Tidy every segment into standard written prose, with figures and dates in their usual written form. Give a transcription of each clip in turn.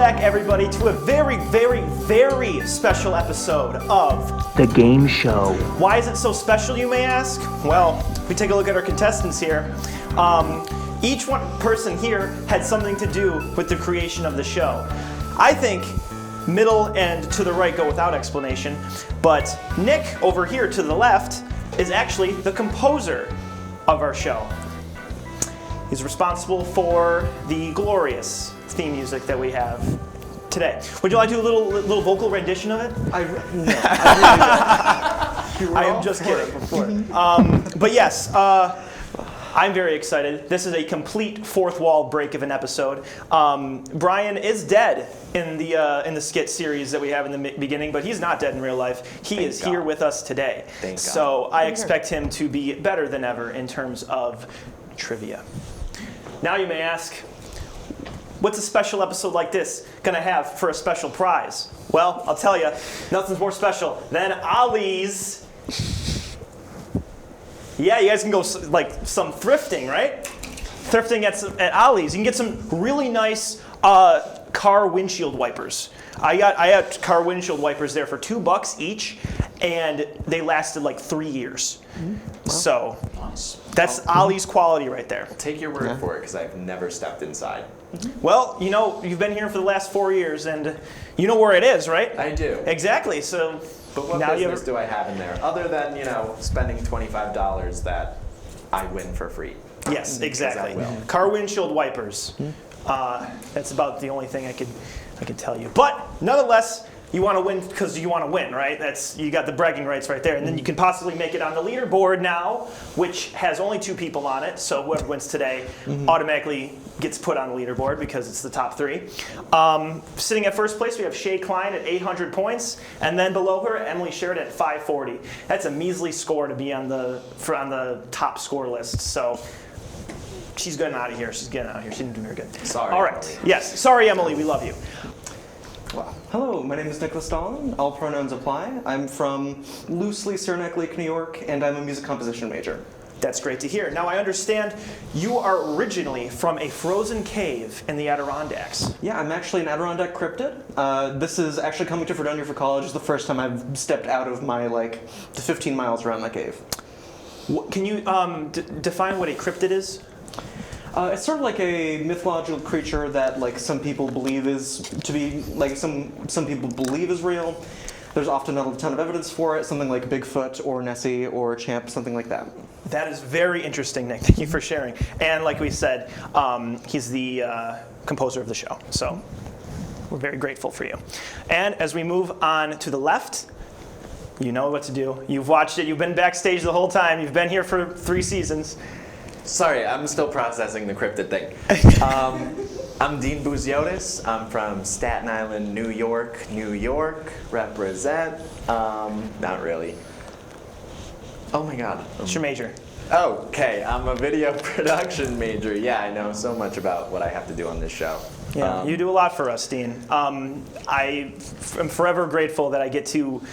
back, everybody, to a very, very, very special episode of The Game Show. Why is it so special, you may ask? Well, if we take a look at our contestants here, each one person here had something to do with the creation of the show. I think middle and to the right go without explanation, but Nick over here to the left is actually the composer of our show. He's responsible for the glorious theme music that we have today. Would you like to do a little vocal rendition of it? I am just kidding. But yes, I'm very excited. This is a complete fourth wall break of an episode. Brian is dead in the skit series that we have in the beginning, but he's not dead in real life. He is here with us today. So I expect him to be better than ever in terms of trivia. Now you may ask, what's a special episode like this gonna have for a special prize? Well, I'll tell you, nothing's more special than Ollie's. Yeah, you guys can go like some thrifting, right? Thrifting at Ollie's. You can get some really nice car windshield wipers. I got car windshield wipers there for $2 each, and they lasted like 3 years. So that's Ollie's quality right there. I'll take your word for it because I've never stepped inside. Well, you know, you've been here for the last 4 years, and you know where it is, right? I do. Exactly. So. But what business do I have in there, other than, spending $25 that I win for free? Yes, exactly. Car windshield wipers. That's about the only thing I could tell you. But nonetheless, you want to win because you want to win, right? You got the bragging rights right there, and then you can possibly make it on the leaderboard now, which has only 2 people on it. So whoever wins today automatically gets put on the leaderboard because it's the top 3. Sitting at first place, we have Shay Klein at 800 points, and then below her, Emily Sheridan at 540. That's a measly score to be on the top score list. So she's getting out of here. She's getting out of here. She didn't do very good. Sorry. All right. Emily. Yes. Sorry, Emily. We love you. Hello, my name is Nicholas Stalin. All pronouns apply. I'm from loosely Saranac Lake, New York, and I'm a music composition major. That's great to hear. Now, I understand you are originally from a frozen cave in the Adirondacks. Yeah, I'm actually an Adirondack cryptid. This is actually coming to Fredonia for college. It's the first time I've stepped out of my, the 15 miles around the cave. Can you define what a cryptid is? It's sort of like a mythological creature that some people believe is to be some people believe is real. There's often not a ton of evidence for it, something like Bigfoot or Nessie or Champ, something like that. That is very interesting, Nick. Thank you for sharing. And like we said, he's the composer of the show. So we're very grateful for you. And as we move on to the left, you know what to do. You've watched it. You've been backstage the whole time. You've been here for 3 seasons. Sorry, I'm still processing the cryptid thing. I'm Dean Buziotis. I'm from Staten Island, New York. New York, represent. Not really. Oh my God. What's your major? Okay, I'm a video production major. Yeah, I know so much about what I have to do on this show. Yeah, you do a lot for us, Dean. I am forever grateful that I get to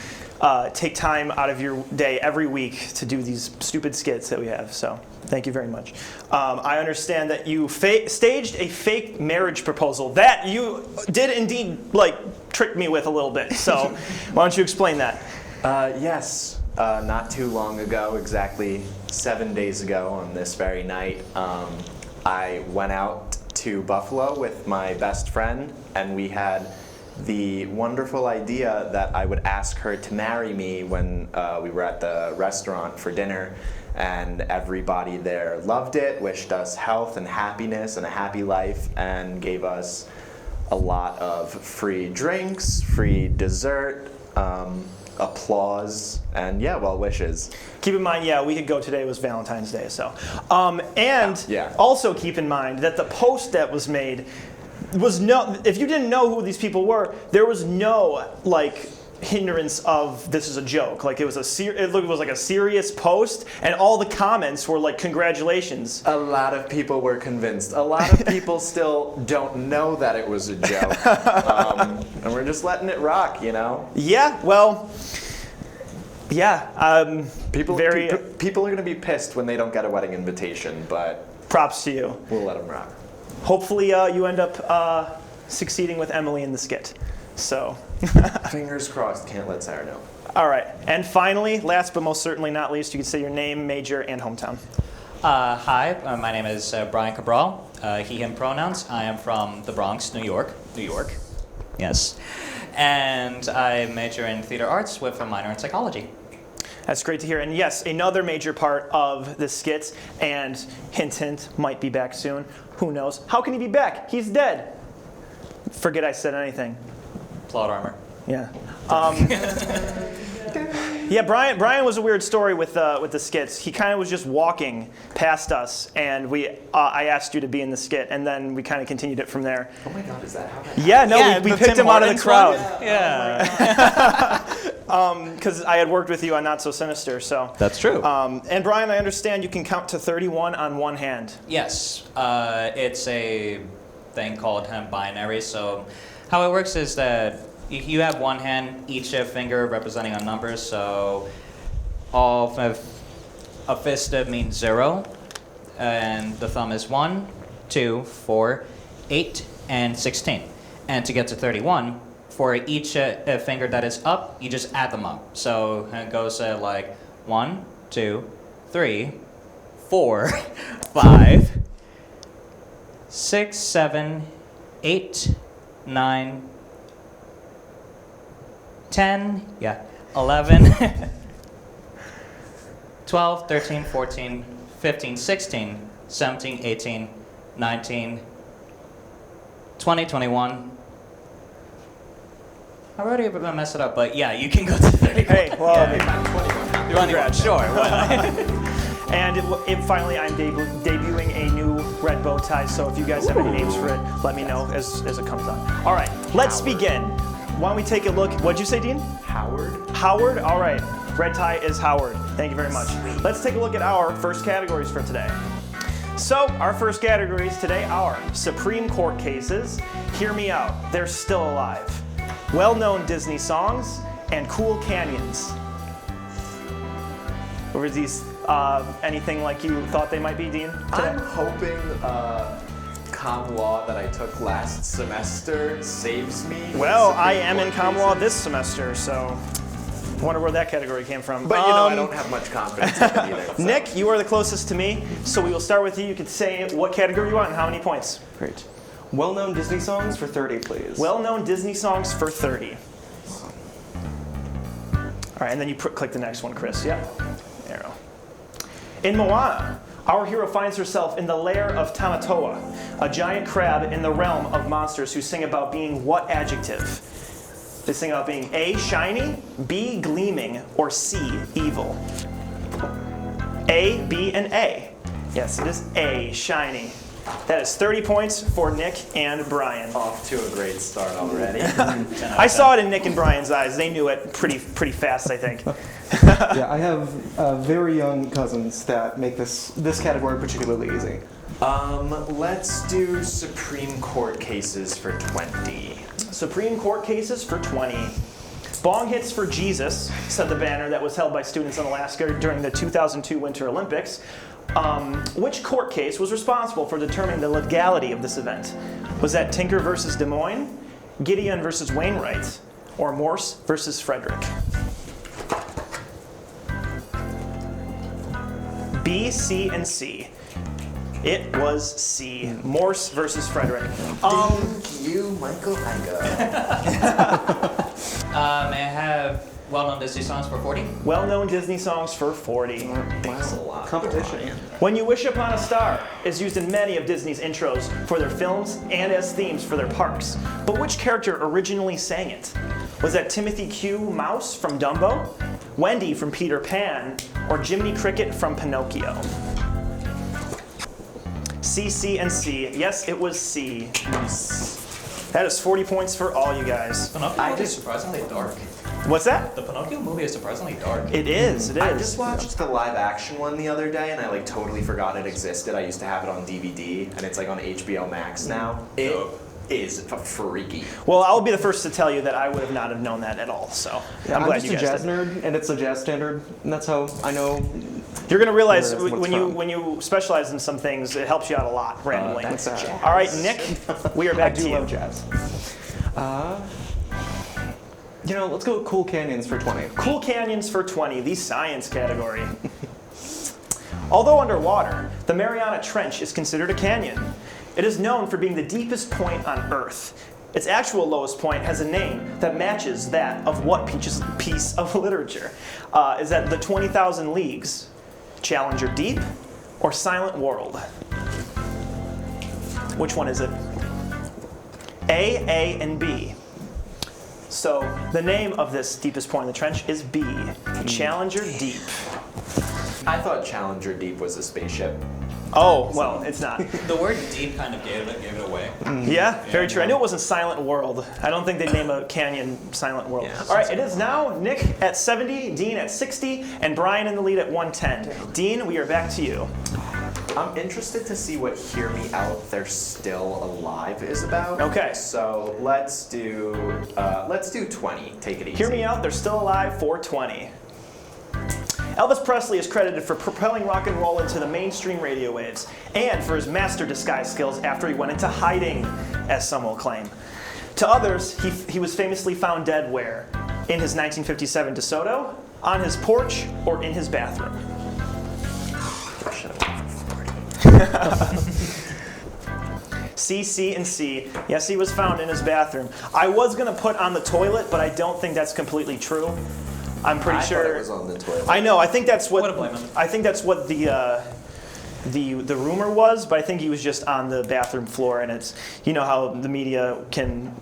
take time out of your day every week to do these stupid skits that we have. So thank you very much. I understand that you staged a fake marriage proposal that you did indeed trick me with a little bit. So why don't you explain that? Yes. Not too long ago, exactly 7 days ago on this very night, I went out to Buffalo with my best friend, and we had the wonderful idea that I would ask her to marry me when we were at the restaurant for dinner, and everybody there loved it, wished us health and happiness and a happy life, and gave us a lot of free drinks, free dessert, applause, and well wishes. Keep in mind, a week ago today was Valentine's Day, so. Also keep in mind that the post that was made was if you didn't know who these people were, there was no hindrance of this is a joke. It was like a serious post, and all the comments were congratulations. A lot of people were convinced. A lot of people still don't know that it was a joke, and we're just letting it rock, Yeah. Well. Yeah. People are going to be pissed when they don't get a wedding invitation, but props to you. We'll let them rock. Hopefully, you end up succeeding with Emily in the skit. So, Fingers crossed, can't let Sarah know. all right. And finally, last but most certainly not least, you can say your name, major, and hometown. Hi, my name is Brian Cabral, he, him pronouns. I am from the Bronx, New York. New York. Yes. And I major in theater arts with a minor in psychology. That's great to hear. And yes, another major part of the skits, and hint, hint, might be back soon. Who knows? How can he be back? He's dead. Forget I said anything. Plot armor. Yeah. Yeah, Brian was a weird story with the skits. He kind of was just walking past us, and I asked you to be in the skit, and then we kind of continued it from there. Oh my God, is that how that Yeah, no, Yeah, we the picked Tim him out of the Hortons crowd. one? Yeah. Because I had worked with you on Not So Sinister, so. That's true. And Brian, I understand you can count to 31 on one hand. Yes, it's a thing called binary. So how it works is that you have one hand, each finger representing a number. So all of a fist means 0, and the thumb is 1, 2, 4, 8, and 16. And to get to 31, for each finger that is up, you just add them up. So it goes like 1, 2, 3, 4, 5, 6, 7, 8, 9, 10, 11, 12, 13, 14, 15, 16, 17, 18, 19, 20, 21. I already messed it up, but yeah, you can go to 30. Hey, well, You want to sure. and finally, I'm debuting a new red bow tie, so if you guys have any names for it, let me know as it comes on. All right, let's begin. Why don't we take a look? What'd you say, Dean? Howard? Howard? All right. Red tie is Howard. Thank you very much. Let's take a look at our first categories for today. So, our first categories today are Supreme Court cases, Hear Me Out, They're Still Alive, well-known Disney songs, and cool canyons. Were these anything like you thought they might be, Dean? I'm hoping comm law that I took last semester saves me. Well, Supreme I am Court in comm law cases. this semester, so I wonder where that category came from. But I don't have much confidence in it either. So. Nick, you are the closest to me, so we will start with you. You can say what category you want and how many points. Great. Well-known Disney songs for 30, please. Well-known Disney songs for 30. All right, and then you click the next one, Chris. Yep. Arrow. In Moana, our hero finds herself in the lair of Tamatoa, a giant crab in the realm of monsters who sing about being what adjective? They sing about being A, shiny, B, gleaming, or C, evil. A, B, and A. Yes, it is A, shiny. That is 30 points for Nick and Brian. Off to a great start already. I saw it in Nick and Brian's eyes. They knew it pretty fast, I think. Yeah, I have very young cousins that make this category particularly easy. Let's do Supreme Court cases for 20. Supreme Court cases for 20. Bong hits for Jesus, said the banner that was held by students in Alaska during the 2002 Winter Olympics. Which court case was responsible for determining the legality of this event? Was that Tinker versus Des Moines, Gideon versus Wainwright, or Morse versus Frederick? B, C, and C. It was C, Morse versus Frederick. Thank you, Michael Igo. May I have well-known Disney songs for 40? Well-known Disney songs for 40. Thanks a lot. Competition. When You Wish Upon a Star is used in many of Disney's intros for their films and as themes for their parks. But which character originally sang it? Was that Timothy Q. Mouse from Dumbo, Wendy from Peter Pan, or Jiminy Cricket from Pinocchio? C, C, and C. Yes, it was C. That is 40 points for all you guys. Pinocchio movie is surprisingly dark. What's that? The Pinocchio movie is surprisingly dark. It is, it is. I just watched the live action one the other day and I like totally forgot it existed. I used to have it on DVD and it's like on HBO Max now. It is freaky. Well, I'll be the first to tell you that I would have not have known that at all. So Yeah, I'm glad you just a guys jazz did. nerd, and it's a jazz standard, and that's how I know You're gonna realize Where it's when you specialize in some things, it helps you out a lot randomly. That's jazz. All right, Nick, we are I back do to you. love jazz. Let's go with Cool Canyons for 20. Cool Canyons for 20, the science category. Although underwater, the Mariana Trench is considered a canyon. It is known for being the deepest point on Earth. Its actual lowest point has a name that matches that of what piece of literature? Is that the 20,000 Leagues, Challenger Deep, or Silent World? Which one is it? A, and B. So the name of this deepest point in the trench is B, Challenger Deep. I thought Challenger Deep was a spaceship. Oh, well, it's not. The word deep kind of gave it away. Yeah, very true. I knew it wasn't Silent World. I don't think they'd name a canyon Silent World. Yeah, All right, it is now Nick at 70, Dean at 60, and Brian in the lead at 110. Dean, we are back to you. I'm interested to see what Hear Me Out, They're Still Alive is about. Okay. So let's do 20. Take it easy. Hear Me Out, They're Still Alive, 420. Elvis Presley is credited for propelling rock and roll into the mainstream radio waves, and for his master disguise skills after he went into hiding, as some will claim. To others, he was famously found dead where? In his 1957 DeSoto, on his porch, or in his bathroom? C, C, and C. Yes, he was found in his bathroom. I was going to put on the toilet, but I don't think that's completely true. I'm pretty I sure thought it was on the toilet. I know. I think that's what. Wouldn't blame him. I think that's what the rumor was, but I think he was just on the bathroom floor, and it's how the media can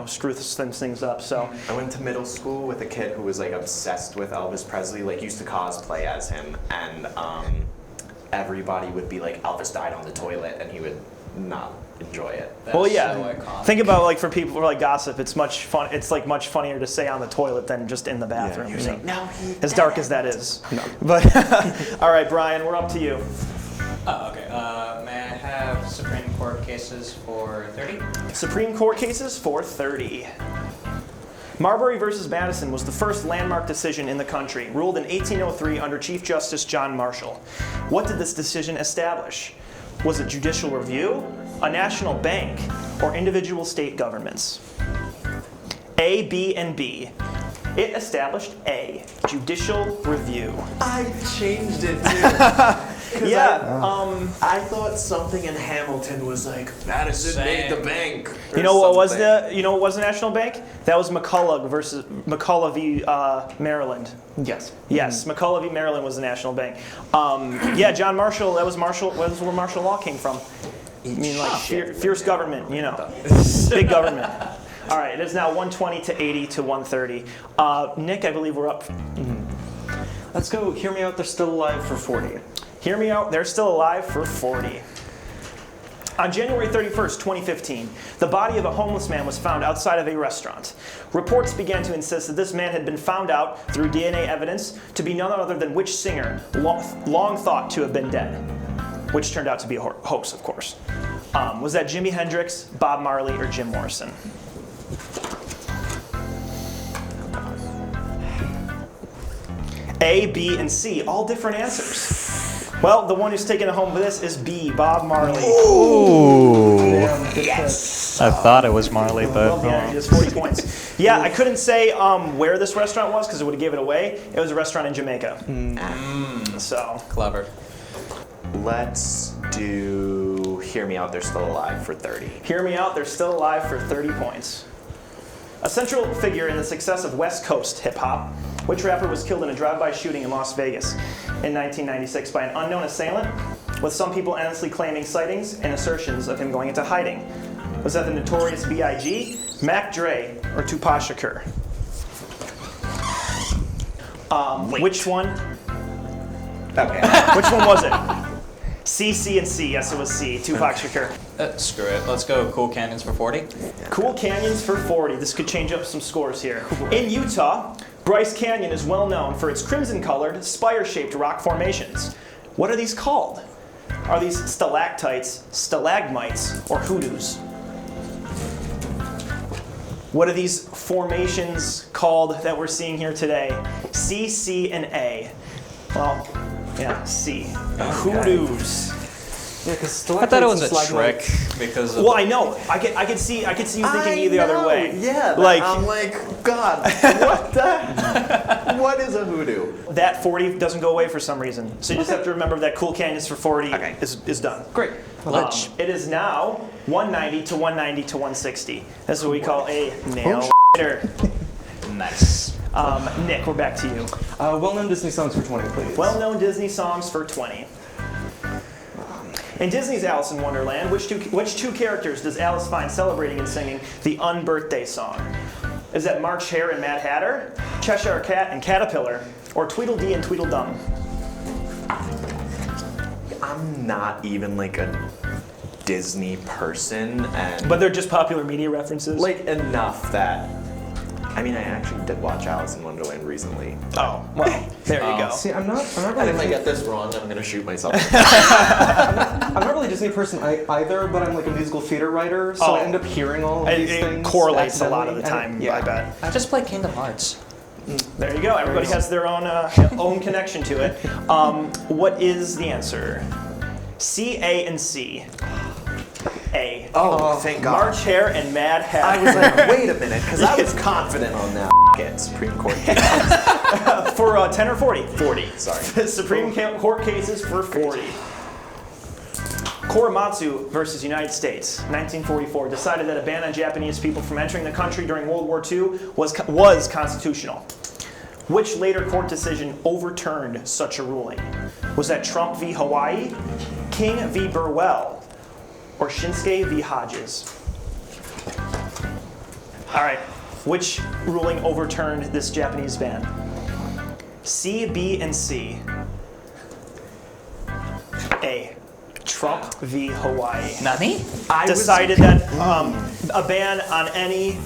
screw some things up. So I went to middle school with a kid who was like obsessed with Elvis Presley, like used to cosplay as him, and everybody would be like, Elvis died on the toilet, and he would not enjoy it. That's well, yeah. so iconic. Think about for people who are gossip. It's much fun. It's much funnier to say on the toilet than just in the bathroom. You're like, no, he As dark as that is. No. But all right, Brian, we're up to you. Oh, okay. May I have Supreme Court cases for 30? Supreme Court cases for 30. Marbury versus Madison was the first landmark decision in the country, ruled in 1803 under Chief Justice John Marshall. What did this decision establish? Was it judicial review, a national bank, or individual state governments? A, B, and B. It established A, judicial review. I changed it too. Yeah. I thought something in Hamilton was like Madison made the bank. You know what was the national bank? That was McCulloch v. Maryland. Yes. Yes, McCulloch v. Maryland was the national bank. Yeah, John Marshall. That was where martial law came from. I mean, fierce government. Big government. All right, it is now 120 to 80 to 130. Nick, I believe we're up. Let's go Hear Me Out, They're Still Alive for 40. Hear Me Out, They're Still Alive for 40. On January 31st, 2015, the body of a homeless man was found outside of a restaurant. Reports began to insist that this man had been found out through DNA evidence to be none other than which singer long thought to have been dead, which turned out to be a hoax, of course. Was that Jimi Hendrix, Bob Marley, or Jim Morrison? A, B, and C, all different answers. Well, the one who's taking it home for this is B, Bob Marley. Ooh. Yes. I thought it was Marley, but Well, yeah, just 40 points. Yeah, I couldn't say where this restaurant was because it would have given it away. It was a restaurant in Jamaica. So clever. Let's do Hear Me Out, They're Still Alive for 30. Hear Me Out, They're Still Alive for 30 points. A central figure in the success of West Coast hip-hop, which rapper was killed in a drive-by shooting in Las Vegas in 1996 by an unknown assailant, with some people endlessly claiming sightings and assertions of him going into hiding? Was that the notorious B.I.G., Mac Dre, or Tupac Shakur? Which one? Okay. Which one was it? C, C, and C. Yes, it was C. Tupac Shakur. Screw it. Let's go Cool Canyons for 40. Cool Canyons for 40. This could change up some scores here. In Utah, Bryce Canyon is well known for its crimson-colored, spire-shaped rock formations. What are these called? Are these stalactites, stalagmites, or hoodoos? What are these formations called that we're seeing here today? C, C, and A. Well, yeah, C. Hoodoos. Yeah, because I thought it was a trick because of Well, I know. I could see you thinking either other way. Yeah, Like I'm like, God, what is a hoodoo? that 40 doesn't go away for some reason. So you just have to remember that Cool Canyons for 40 Okay. is done. Great. It is now 190 to 190 to 160. That's what we call a nail hitter. nice. Nick, we're back to you. Well-known Disney songs for 20, please. Well-known Disney songs for 20. In Disney's Alice in Wonderland, which two characters does Alice find celebrating and singing the unbirthday song? Is that March Hare and Mad Hatter, Cheshire Cat and Caterpillar, or Tweedledee and Tweedledum? I'm not even like a Disney person, and But they're just popular media references. like enough that. I mean, I actually did watch Alice in Wonderland recently. Oh, well, there you go. See, I'm not And really. if I get this wrong, I'm gonna shoot myself. I'm not really a Disney person either, but I'm like a musical theater writer, so I Oh. end up hearing all of these It things. correlates a lot of the accidentally, time, and- I bet. I just play Kingdom Hearts. There you go. Everybody has their own connection to it. What is the answer? C, A, and C. A. Oh, thank God. March Hare and Mad Hatter. I was like, wait a minute, because I was confident on that. Get Supreme Court case. for 10 or 40? 40. Sorry. Supreme Court cases for 40. Korematsu versus United States, 1944, decided that a ban on Japanese people from entering the country during World War II was constitutional. Which later court decision overturned such a ruling? Was that Trump v. Hawaii, King v. Burwell, or Shinsuke v. Hodges? All right, which ruling overturned this Japanese ban? C, B, and C. A. Trump v. Hawaii. Nani? Decided that a ban on any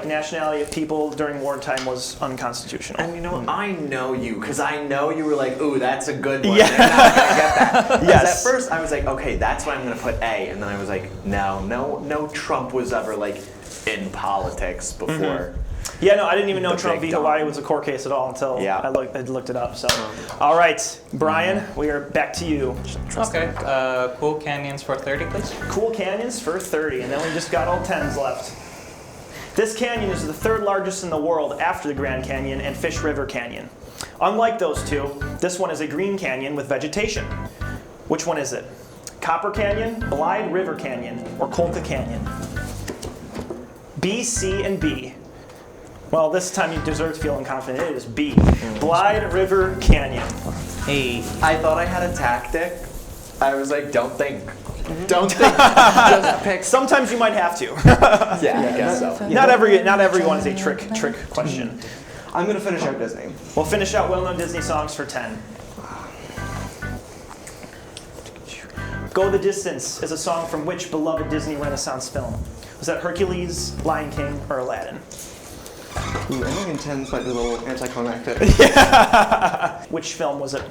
nationality of people during wartime was unconstitutional. And you know, I know you, because I know you were like, ooh, that's a good one. Yeah. They're not gonna get that. 'Cause Yes. At first, I was like, okay, that's why I'm gonna put A, and then I was like, no, Trump was ever like in politics before. Yeah, no, I didn't even know The Trump v. big dog. Hawaii was a court case at all until Yeah. I looked it up. So, all right, Brian, we are back to you. Okay. Cool Canyons for 30, please. Cool Canyons for 30, and then we just got all 10s left. This canyon is the third largest in the world after the Grand Canyon and Fish River Canyon. Unlike those two, this one is a green canyon with vegetation. Which one is it? Copper Canyon, Blythe River Canyon, or Colca Canyon? B, C, and B. Well, this time you deserve to feel confident. It is B. Blythe River Canyon. Hey. I thought I had a tactic. I was like, don't think. Don't think. Just pick. Sometimes you might have to. Yeah, I guess so. Not everyone is a trick question. I'm gonna finish out Disney. We'll finish out well-known Disney songs for 10. Go the Distance is a song from which beloved Disney Renaissance film? Was that Hercules, Lion King, or Aladdin? Ooh, ending in 10s might be a little anticlimactic. Which film was it?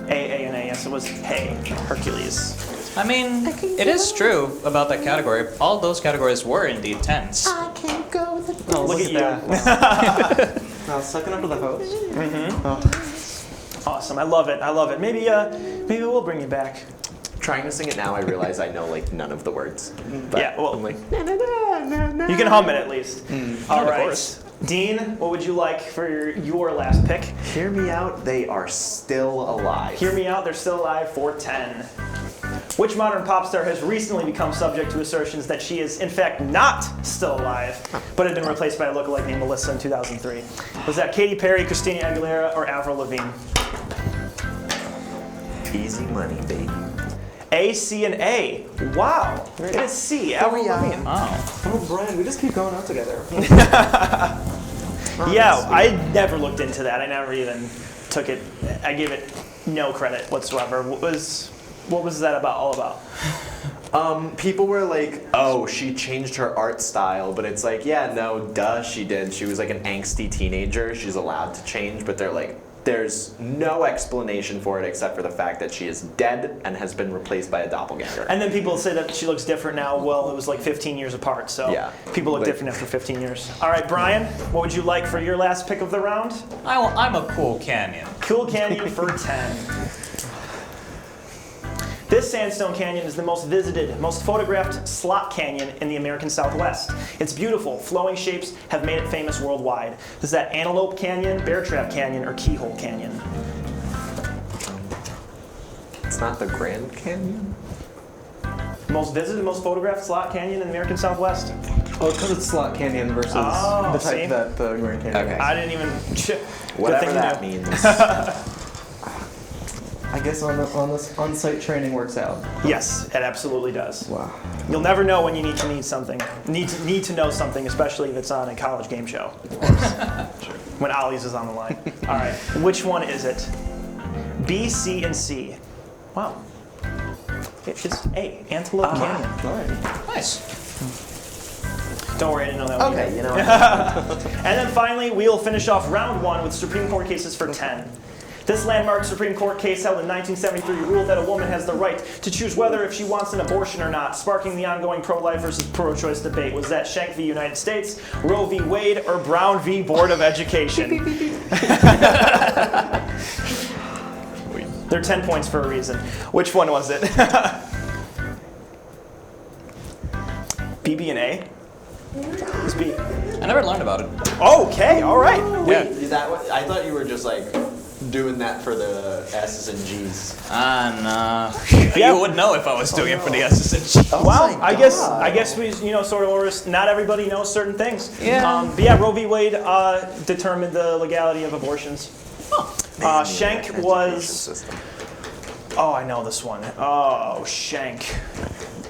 A, and A. Yes, it was Hey, Hercules. I mean, it is true about that category. All those categories were indeed 10s. Oh, Look at you. that. Sucking up to the host. Awesome. I love it. Maybe we'll bring you back. Trying to sing it now, I realize I know like none of the words. But Yeah, well, I'm like, you can hum it at least. All Of right. course. Dean, what would you like for your last pick? hear me out, they are still alive. Hear me out, they're still alive for 10. Which modern pop star has recently become subject to assertions that she is, in fact, not still alive, but had been replaced by a lookalike named Melissa in 2003? Was that Katy Perry, Christina Aguilera, or Avril Lavigne? Easy money, baby. A, C, and A. Wow. It is C, Avril Lavigne. Oh. Oh, Brian, we just keep going out together. Yeah, I never looked into that. I never even took it. I gave it no credit whatsoever. What was that about? All about? People were like, oh, she changed her art style, but it's like, yeah, no, duh, she did. She was like an angsty teenager. She's allowed to change, but they're like, There's no explanation for it except for the fact that she is dead and has been replaced by a doppelganger. And then people say that she looks different now. Well, it was like 15 years apart, so Yeah. people look different after 15 years. All right, Brian, what would you like for your last pick of the round? I'm a cool canyon. Cool Canyon for 10. This sandstone canyon is the most visited, most photographed slot canyon in the American Southwest. Its beautiful, flowing shapes have made it famous worldwide. Is that Antelope Canyon, Bear Trap Canyon, or Keyhole Canyon? It's not the Grand Canyon? Most visited, most photographed slot canyon in the American Southwest? Oh, because it's Slot Canyon versus Oh, the type see? that the Grand Canyon Okay. is. I didn't even. Whatever Good thing that you knew. means. I guess on this on-site training works out. Yes, it absolutely does. Wow. You'll never know when you need something. Need to know something, especially if it's on a college game show. When Ollie's is on the line. All right, which one is it? B, C, and C. Wow. It's A, Antelope Canyon. All right. Nice. Don't worry, I didn't know that one. Okay, you know. And then finally, we'll finish off round 1 with Supreme Court cases for 10. This landmark Supreme Court case held in 1973 ruled that a woman has the right to choose whether if she wants an abortion or not, sparking the ongoing pro-life versus pro-choice debate. Was that Schenck v. United States, Roe v. Wade, or Brown v. Board of Education? They're 10 points for a reason. Which one was it? B, B, and A? It's B. I never learned about it. Okay, all right. Yeah. Is that what? I thought you were just like doing that for the S's and G's. Nah. Yeah. You would know if I was doing it for the S's and G's. Oh Well, my I God. guess we, sort of, not everybody knows certain things. Yeah. But yeah, Roe v. Wade determined the legality of abortions. Schenck was. Oh, I know this one. Oh, Schenck.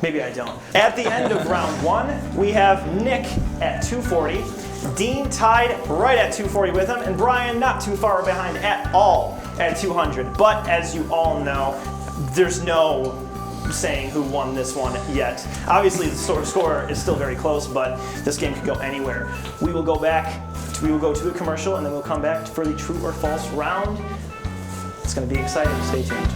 Maybe I don't. At the end of round 1, we have Nick at 240, Dean tied right at 240 with him, and Brian not too far behind at all at 200. But as you all know, there's no saying who won this one yet. Obviously, the score is still very close, but this game could go anywhere. We will go to a commercial, and then we'll come back for the true or false round. It's going to be exciting. Stay tuned.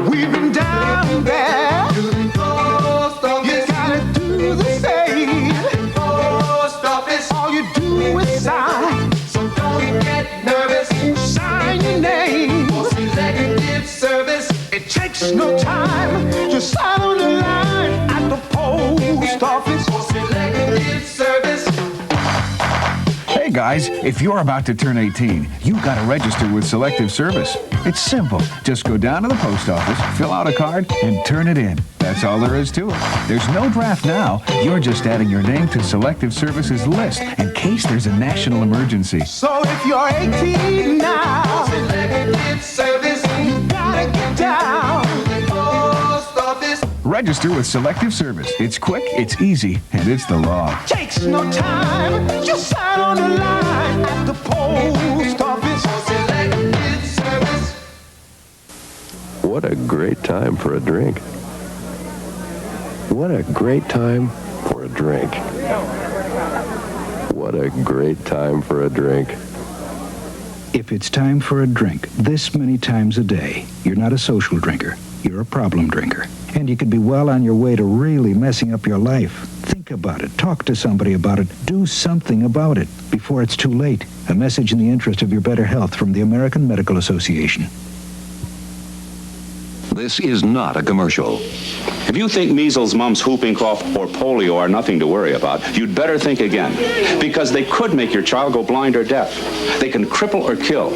We've been down there. You gotta do the same. Post office. All you do is sign. So don't get nervous. Sign your name. Post executive service. It takes no time. Just sign on the line at the post office. Post executive service. Hey guys, if you're about to turn 18, you've got to register with Selective Service. It's simple. Just go down to the post office, fill out a card, and turn it in. That's all there is to it. There's no draft now. You're just adding your name to Selective Service's list in case there's a national emergency. So if you're 18 now, executive service, you gotta get down to the post office. Register with Selective Service. It's quick, it's easy, and it's the law. Takes no time, just sign on the line at the post office. Selective service. What a great time for a drink. What a great time for a drink. What a great time for a drink. If it's time for a drink this many times a day, you're not a social drinker. You're a problem drinker. And you could be well on your way to really messing up your life. Think about it. Talk to somebody about it. Do something about it before it's too late. A message in the interest of your better health from the American Medical Association. This is not a commercial. If you think measles, mumps, whooping cough, or polio are nothing to worry about, you'd better think again, because they could make your child go blind or deaf. They can cripple or kill.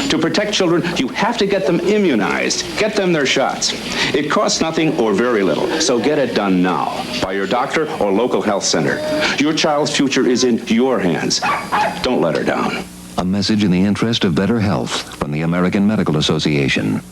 To protect children, you have to get them immunized. Get them their shots. It costs nothing or very little, so get it done now by your doctor or local health center. Your child's future is in your hands. Don't let her down. A message in the interest of better health from the American Medical Association.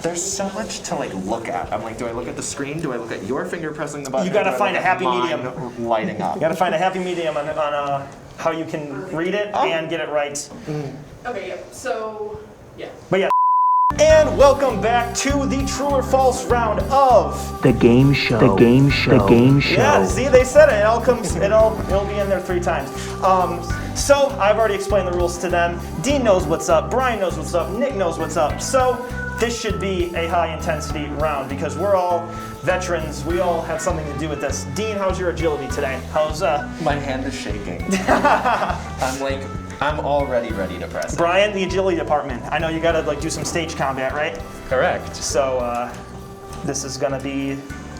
There's so much to look at. I'm like, do I look at the screen? Do I look at your finger pressing the button? You gotta Or do I find look a at happy mine medium. lighting up. You got to find a happy medium on how you can read it and get it right. Okay, yeah. So, yeah. But yeah. And welcome back to the true or false round of the game show. The game show. The game show. Yeah, see, they said it. It all comes. It'll be in there 3 times. So I've already explained the rules to them. Dean knows what's up. Brian knows what's up. Nick knows what's up. So this should be a high intensity round because we're all veterans. We all have something to do with this. Dean, how's your agility today? How's My hand is shaking. I'm already ready to press it. Brian, the agility department. I know you gotta like do some stage combat, right? Correct. So this is gonna be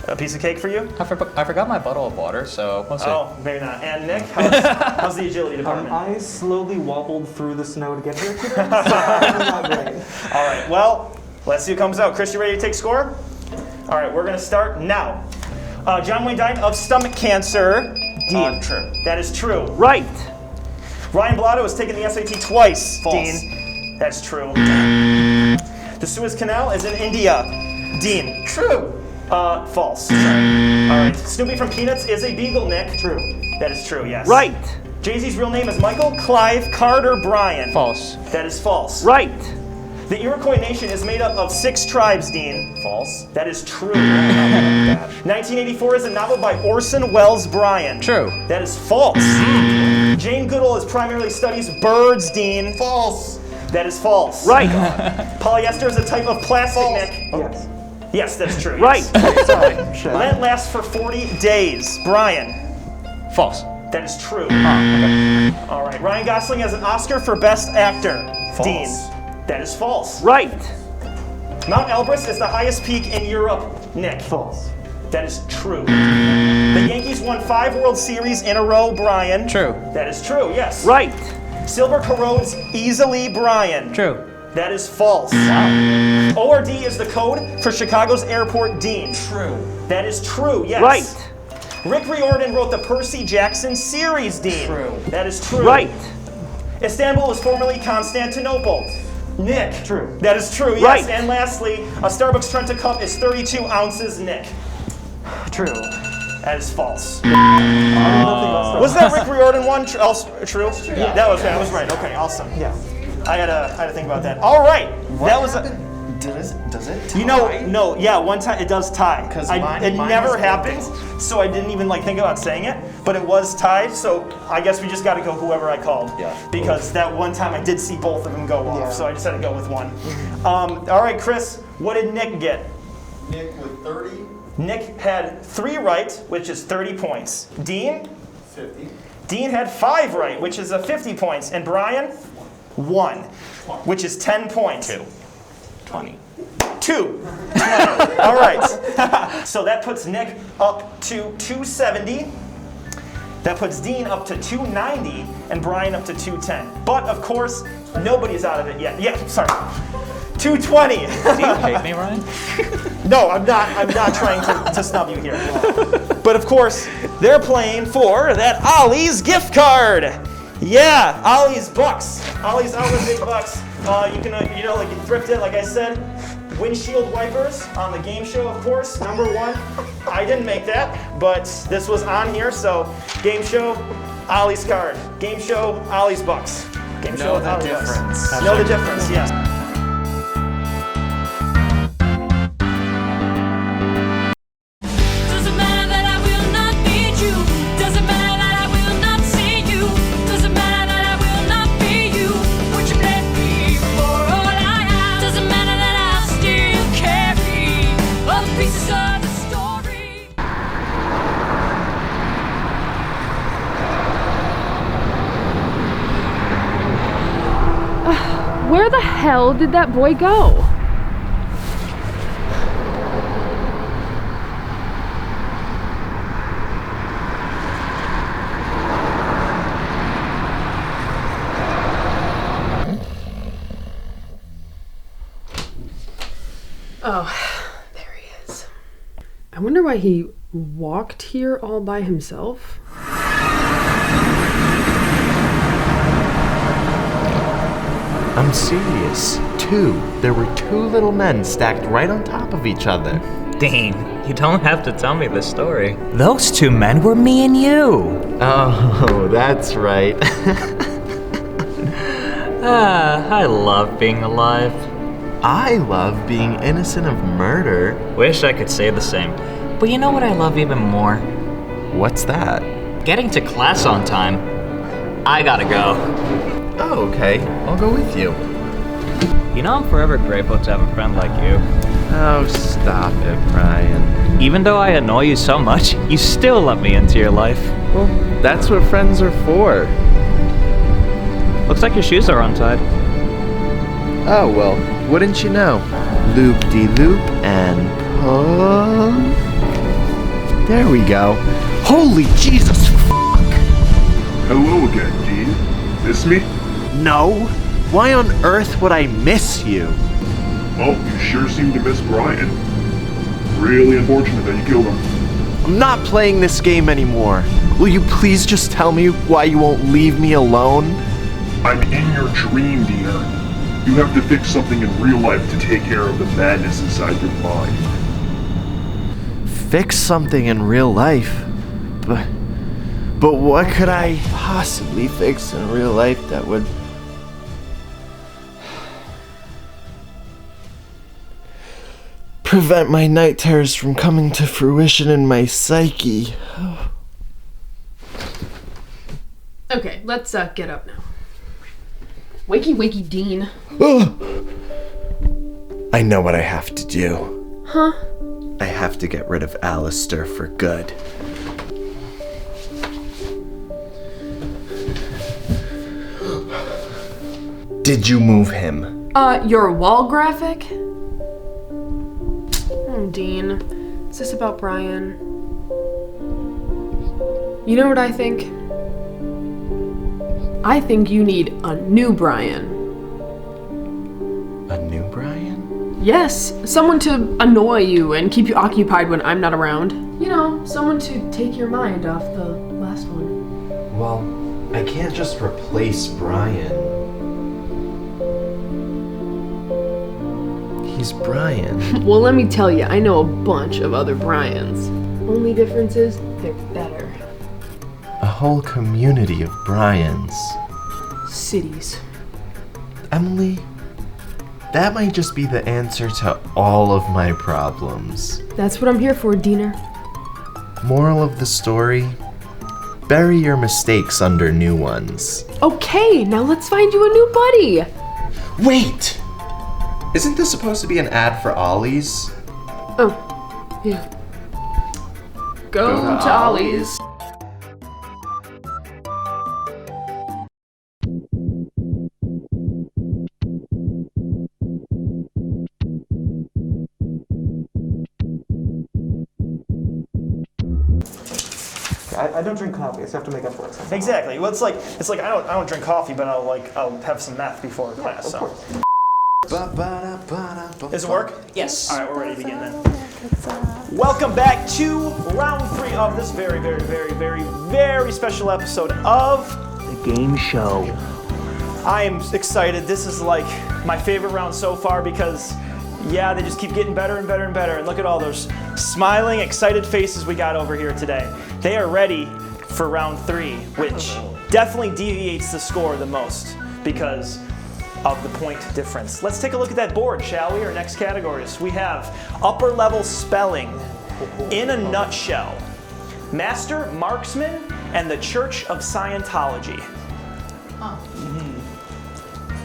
a piece of cake for you. I forgot my bottle of water, so we'll see. Oh, maybe not. And Nick, how's the agility department? I slowly wobbled through the snow to get here today, so not great. All right, well, let's see who comes out. Chris, you ready to take score? All right, we're gonna start now. John Wayne died of stomach cancer. Dean. True. That is true. Right. Ryan Blotto has taken the SAT twice. False. Dean. That's true. The Suez Canal is in India. Dean. True. False. Sorry. All right. Snoopy from Peanuts is a beagle, Nick. True. That is true, yes. Right. Jay-Z's real name is Michael Clive Carter Bryan. False. That is false. Right. The Iroquois nation is made up of 6 tribes, Dean. False. That is true. 1984 is a novel by Orson Welles Bryan. True. That is false. Jane Goodall primarily studies birds, Dean. False. That is false. Right. Polyester is a type of plastic, Nick. Yes. Yes, that's true. Right. Yes. Sorry. Shit. Lent lasts for 40 days. Brian. False. That is true. All right. Ryan Gosling has an Oscar for Best Actor. False. Dean. That is false. Right. Mount Elbrus is the highest peak in Europe. Nick. False. That is true. The Yankees won 5 World Series in a row, Brian. True. That is true, yes. Right. Silver corrodes easily, Brian. True. That is false. ORD is the code for Chicago's airport, Dean. True. That is true, yes. Right. Rick Riordan wrote the Percy Jackson series, Dean. True. That is true. Right. Istanbul was formerly Constantinople. Nick. True. That is true, yes. Right. And lastly, a Starbucks Trenta cup is 32 ounces, Nick. True. That is false. Nothing else. Was that Rick Riordan one true? Yeah. That was right. Okay, awesome. Yeah. I had to think about that. All right. That was Does it tie? You know, no, yeah, one time it does tie. 'Cause it mine never is happens, so I didn't even think about saying it, but it was tied, so I guess we just got to go whoever I called. Yeah. Because that one time I did see both of them go off, Yeah. so I just had to go with one. All right, Chris, what did Nick get? Nick with 30. Nick had 3 right, which is 30 points. Dean? 50. Dean had 5 right, which is 50 points. And Brian? 1, which is 10 points. 20. 2. All right. So that puts Nick up to 270. That puts Dean up to 290 and Brian up to 210. But of course, nobody's out of it yet. Yeah, sorry. 220. Do you hate me, Ryan? No, I'm not trying to snub you here. But of course, they're playing for that Ollie's gift card. Yeah, Ollie's bucks. Ollie's big bucks. You can like you thrift it, like I said. Windshield wipers on the game show, of course. Number 1. I didn't make that, but this was on here. So game show, Ollie's card. Game show, Ollie's bucks. Game show, Know the Ollie's bucks. difference. Know the difference, yes. Doesn't matter that I will not meet you. Doesn't matter that I will not see you. Doesn't matter that I will not be you. Would you let me for all I have? Doesn't matter that I still carry all the pieces of the story. Where the hell did that boy go? Oh, there he is. I wonder why he walked here all by himself. I'm serious. 2. There were 2 little men stacked right on top of each other. Dean, you don't have to tell me this story. Those two men were me and you. Oh, that's right. I love being alive. I love being innocent of murder. Wish I could say the same. But you know what I love even more? What's that? Getting to class on time. I gotta go. Oh, okay. I'll go with you. You know I'm forever grateful to have a friend like you. Oh, stop it, Brian. Even though I annoy you so much, you still let me into your life. Well, that's what friends are for. Looks like your shoes are untied. Oh, well, wouldn't you know? Loop-de-loop and pull. There we go. Holy Jesus fuck! Hello again, Dean. Miss me? No. Why on earth would I miss you? Well, you sure seem to miss Brian. Really unfortunate that you killed him. I'm not playing this game anymore. Will you please just tell me why you won't leave me alone? I'm in your dream, Dina. You have to fix something in real life to take care of the madness inside your mind. Fix something in real life? But what could I possibly fix in real life that would... prevent my night terrors from coming to fruition in my psyche? Okay, let's get up now. Wakey, wakey, Dean. I know what I have to do. Huh? I have to get rid of Alistair for good. Did you move him? Your wall graphic? Dean, is this about Brian? You know what I think? I think you need a new Brian. A new Brian? Yes, someone to annoy you and keep you occupied when I'm not around. You know, someone to take your mind off the last one. Well, I can't just replace Brian. He's Brian. Well, let me tell you, I know a bunch of other Brians. Only difference is they're better. A whole community of Brians. Cities. Emily, that might just be the answer to all of my problems. That's what I'm here for, Diener. Moral of the story, bury your mistakes under new ones. Okay, now let's find you a new buddy. Wait! Isn't this supposed to be an ad for Ollie's? Oh, yeah. Go to Ollie's. I don't drink coffee, so I have to make up for it. Somehow. Exactly. Well, it's like I don't drink coffee, but I'll have some meth before class. So. Does it work? Yes. All right, we're ready to begin then. Welcome back to round 3 of this very, very, very, very, very special episode of The Game Show. I am excited. This is like my favorite round so far because, yeah, they just keep getting better and better and better. And look at all those smiling, excited faces we got over here today. They are ready for round 3, which definitely deviates the score the most because of the point difference. Let's take a look at that board, shall we? Our next categories. We have upper level spelling, in a nutshell, Master Marksman, and the Church of Scientology.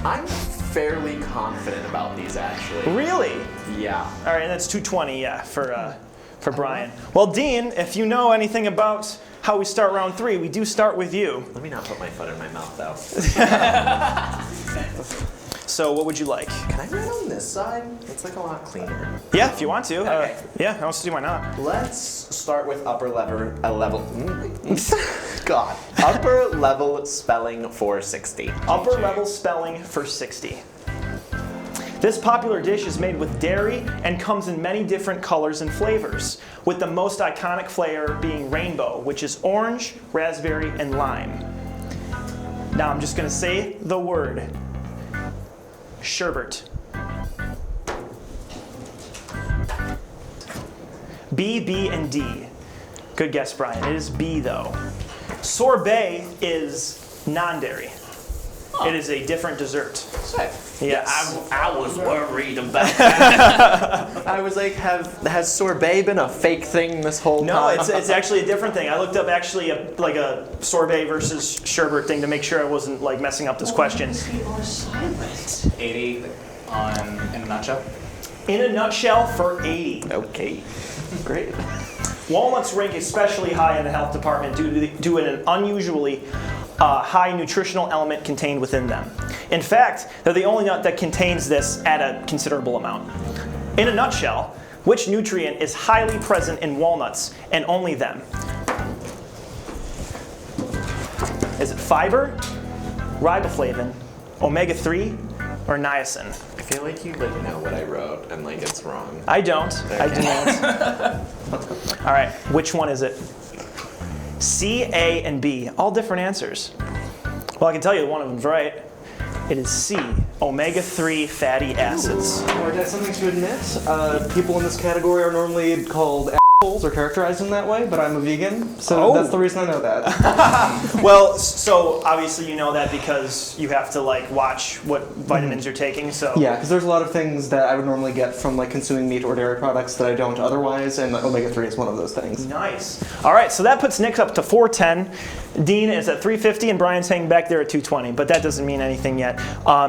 I'm fairly confident about these, actually. Really? Yeah. All right, and that's 220, yeah, for Brian. Well, Dean, if you know anything about how we start round 3, we do start with you. Let me not put my foot in my mouth, though. So what would you like? Can I write on this side? It's like a lot cleaner. Yeah, if you want to. Okay. Yeah, I don't see why not. Let's start with upper level God. Upper level spelling for 60. Upper level spelling for 60. This popular dish is made with dairy and comes in many different colors and flavors, with the most iconic flavor being rainbow, which is orange, raspberry, and lime. Now I'm just gonna say the word. Sherbet. B, B, and D. Good guess, Brian. It is B, though. Sorbet is non-dairy. It is a different dessert. Sick. Yes. I was worried about that. I was like, has sorbet been a fake thing this whole No, time? it's actually a different thing. I looked up actually like a sorbet versus sherbet thing to make sure I wasn't like messing up this question. 80 in a nutshell. In a nutshell, for 80. Okay, great. Walnuts rank especially high in the health department due to an unusually high nutritional element contained within them. In fact, they're the only nut that contains this at a considerable amount. In a nutshell, which nutrient is highly present in walnuts and only them? Is it fiber, riboflavin, omega-3, or niacin? I feel like you like know what I wrote and like it's wrong. I don't. I do not. All right, which one is it? C, A, and B, all different answers. Well, I can tell you one of them's right. It is C, omega-3 fatty acids. Or that's something to admit. People in this category are normally called assholes or characterized in that way, but I'm a vegan, so that's the reason I know that. Well, so obviously you know that because you have to like watch what vitamins you're taking. So Yeah, because there's a lot of things that I would normally get from like consuming meat or dairy products that I don't otherwise, and omega-3 is one of those things. Nice. All right, so that puts Nick up to 410. Dean is at 350, and Brian's hanging back there at 220, but that doesn't mean anything yet.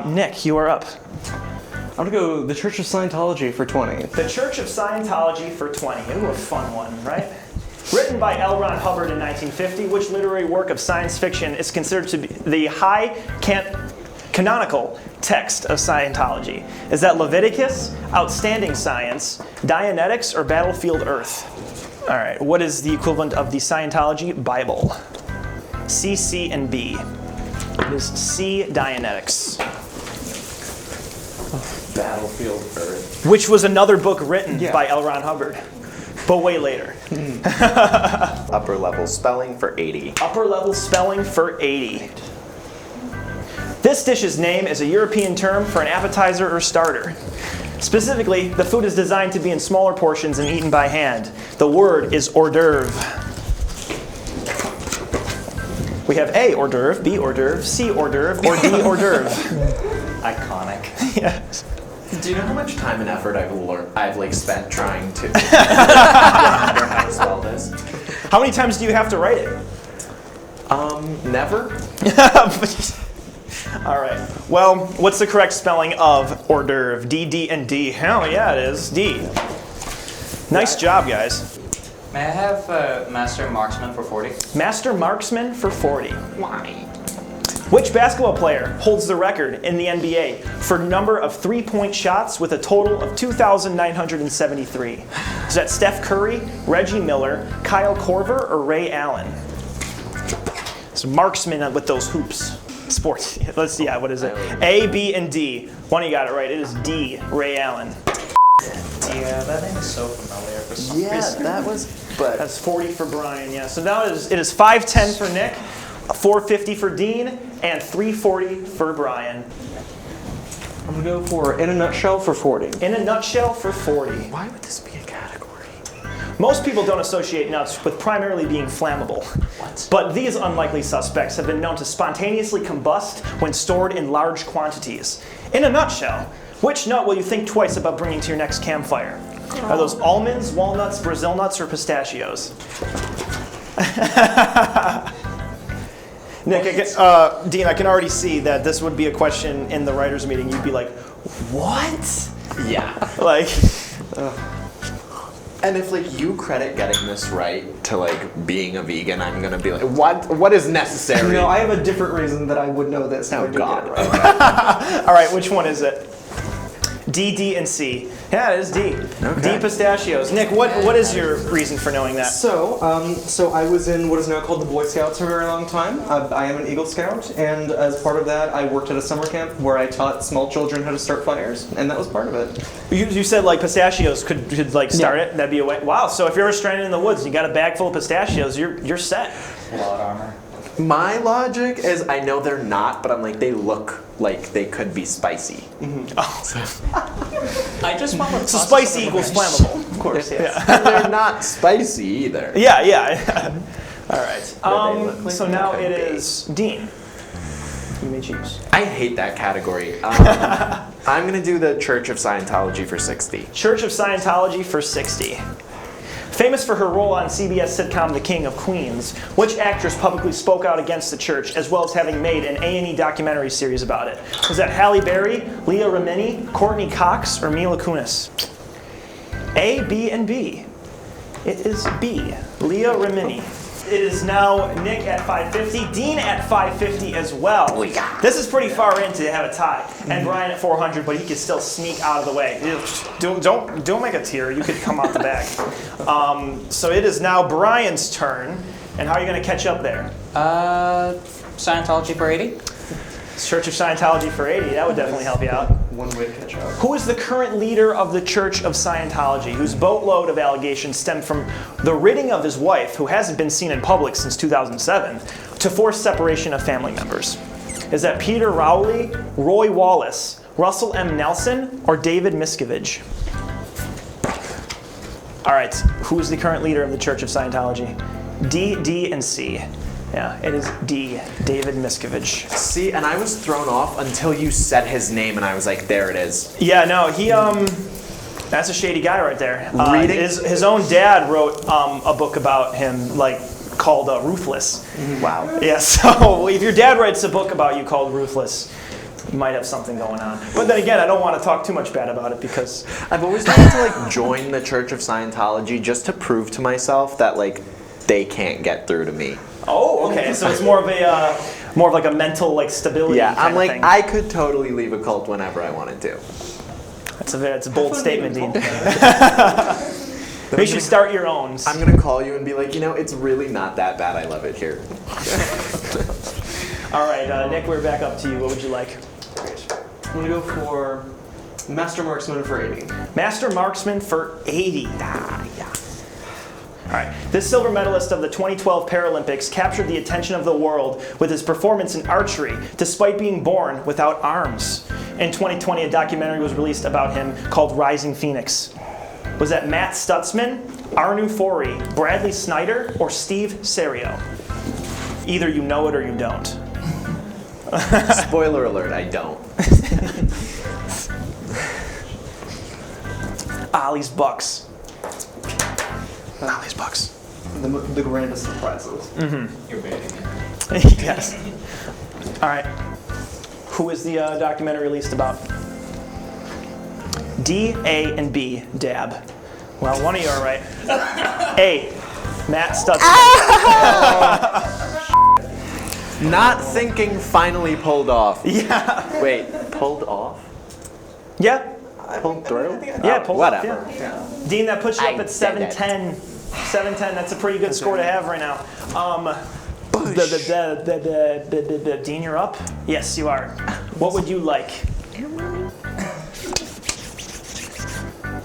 Nick, you are up. I'm gonna go the Church of Scientology for 20. The Church of Scientology for 20. Ooh, a fun one, right? Written by L. Ron Hubbard in 1950, which literary work of science fiction is considered to be the high canonical text of Scientology? Is that Leviticus, Outstanding Science, Dianetics, or Battlefield Earth? All right, what is the equivalent of the Scientology Bible? C, C, and B. It is C, Dianetics. Battlefield Earth. Which was another book written by L. Ron Hubbard, but way later. Upper level spelling for 80. Upper level spelling for 80. This dish's name is a European term for an appetizer or starter. Specifically, the food is designed to be in smaller portions and eaten by hand. The word is hors d'oeuvre. We have A, hors d'oeuvre, B, hors d'oeuvre, C, hors d'oeuvre, or D, hors d'oeuvre. Iconic. Yes. Do you know how much time and effort I've like spent trying to remember how to spell this? How many times do you have to write it? Never. All right. Well, what's the correct spelling of hors d'oeuvre? D, D, and D. Hell yeah, it is D. Nice job, guys. May I have Master Marksman for 40? Master Marksman for 40. Why? Which basketball player holds the record in the NBA for number of three-point shots with a total of 2,973? Is that Steph Curry, Reggie Miller, Kyle Korver, or Ray Allen? It's Marksman with those hoops. Sports. Let's see. What is it? A, B, and D. One of you got it right. It is D, Ray Allen. Yeah, that name is so familiar for some reason. Yeah, that was. But that's 40 for Brian. Yeah. So now it is 510 for Nick, 450 for Dean, and 340 for Brian. I'm gonna go for in a nutshell for 40. In a nutshell for 40. Why would this be a category? Most people don't associate nuts with primarily being flammable. What? But these unlikely suspects have been known to spontaneously combust when stored in large quantities. In a nutshell, which nut will you think twice about bringing to your next campfire? Are those almonds, walnuts, Brazil nuts, or pistachios? Nick, Dean, I can already see that this would be a question in the writers' meeting. You'd be like, what? Yeah. Like, and if like you credit getting this right to like being a vegan, I'm gonna be like, what is necessary? No, I have a different reason that I would know this. Oh God. Right. Okay. All right, which one is it? D, D, and C. Yeah, it is D. Okay. D pistachios. Nick, what is your reason for knowing that? So I was in what is now called the Boy Scouts for a very long time. I am an Eagle Scout, and as part of that, I worked at a summer camp where I taught small children how to start fires, and that was part of it. You said like pistachios could like start it. That'd be a way. Wow. So if you're ever stranded in the woods and you got a bag full of pistachios, you're set. Plot armor. My logic is I know they're not, but I'm like they look like they could be spicy. Mm-hmm. Oh. I just want to. So spicy equals flammable. Of course, yes. And they're not spicy either. Yeah. All right. But they look like So they now could it be. is Dean. You may choose. I hate that category. I'm gonna do the Church of Scientology for 60. Church of Scientology for 60. Famous for her role on CBS sitcom The King of Queens, which actress publicly spoke out against the church, as well as having made an A&E documentary series about it? Was that Halle Berry, Leah Remini, Courtney Cox, or Mila Kunis? A, B, and B. It is B, Leah Remini. It is now Nick at 550, Dean at 550 as well. This is pretty far in to have a tie. And Brian at 400, but he can still sneak out of the way. Don't make a tear. You could come out the back. So it is now Brian's turn. And how are you going to catch up there? Scientology for 80. Church of Scientology for 80. That would definitely help you out. One way to catch up. Who is the current leader of the Church of Scientology, whose boatload of allegations stem from the ridding of his wife, who hasn't been seen in public since 2007, to forced separation of family members? Is that Peter Rowley, Roy Wallace, Russell M. Nelson, or David Miscavige? All right, who is the current leader of the Church of Scientology? D, D, and C. Yeah, it is D, David Miscavige. See, and I was thrown off until you said his name, and I was like, there it is. Yeah, no, he, that's a shady guy right there. Reading? His own dad wrote a book about him, like, called Ruthless. Wow. Yeah, so if your dad writes a book about you called Ruthless, you might have something going on. But then again, I don't want to talk too much bad about it because... I've always wanted to, like, join the Church of Scientology just to prove to myself that, like, they can't get through to me. Oh, okay. So it's more of like a mental like stability. Yeah, kind I'm like, of thing. I could totally leave a cult whenever I wanted to. It's a bold statement, Dean. You should start your own. I'm gonna call you and be like, you know, it's really not that bad. I love it here. All right, Nick, we're back up to you. What would you like? I'm gonna go for Master Marksman for 80. Master Marksman for 80. Yeah. All right. This silver medalist of the 2012 Paralympics captured the attention of the world with his performance in archery, despite being born without arms. In 2020, a documentary was released about him called Rising Phoenix. Was that Matt Stutzman, Arnu Fori, Bradley Snyder, or Steve Serio? Either you know it or you don't. Spoiler alert, I don't. Ollie's Bucks. Ollie's Bucks. The grandest surprises. Mm-hmm. You're baiting me. Yes. All right. Who is the documentary released about? D, A, and B, Dab. Well, one of you are right. A, Matt Stutzman. Not thinking finally pulled off. Yeah. Wait, pulled off? Yeah. Pulled through? Yeah, pulled whatever. off, yeah. Dean, that puts you up at 710. 710, that's a pretty good score to have right now. Dean, you're up? Yes, you are. What would you like?